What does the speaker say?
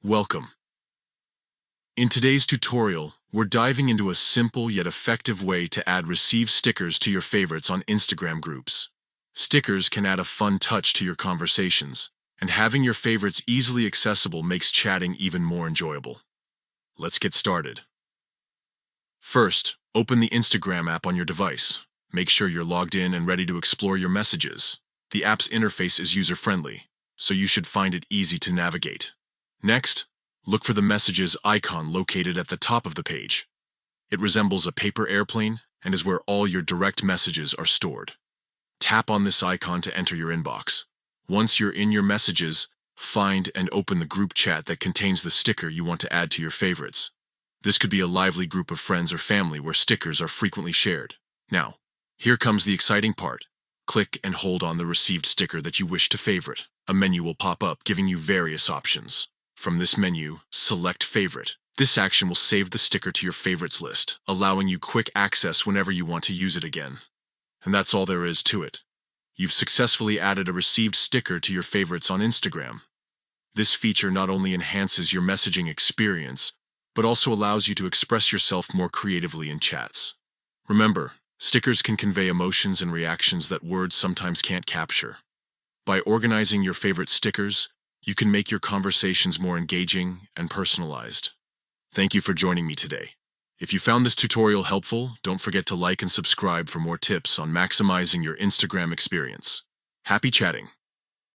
Welcome. In today's tutorial, we're diving into a simple yet effective way to add received stickers to your favorites on Instagram groups. Stickers can add a fun touch to your conversations, and having your favorites easily accessible makes chatting even more enjoyable. Let's get started. First, open the Instagram app on your device. Make sure you're logged in and ready to explore your messages. The app's interface is user-friendly, so you should find it easy to navigate. Next, look for the Messages icon located at the top of the page. It resembles a paper airplane and is where all your direct messages are stored. Tap on this icon to enter your inbox. Once you're in your messages, find and open the group chat that contains the sticker you want to add to your favorites. This could be a lively group of friends or family where stickers are frequently shared. Now, here comes the exciting part. Click and hold on the received sticker that you wish to favorite. A menu will pop up giving you various options. From this menu, select Favorite. This action will save the sticker to your favorites list, allowing you quick access whenever you want to use it again. And that's all there is to it. You've successfully added a received sticker to your favorites on Instagram. This feature not only enhances your messaging experience, but also allows you to express yourself more creatively in chats. Remember, stickers can convey emotions and reactions that words sometimes can't capture. By organizing your favorite stickers, you can make your conversations more engaging and personalized. Thank you for joining me today. If you found this tutorial helpful, don't forget to like and subscribe for more tips on maximizing your Instagram experience. Happy chatting!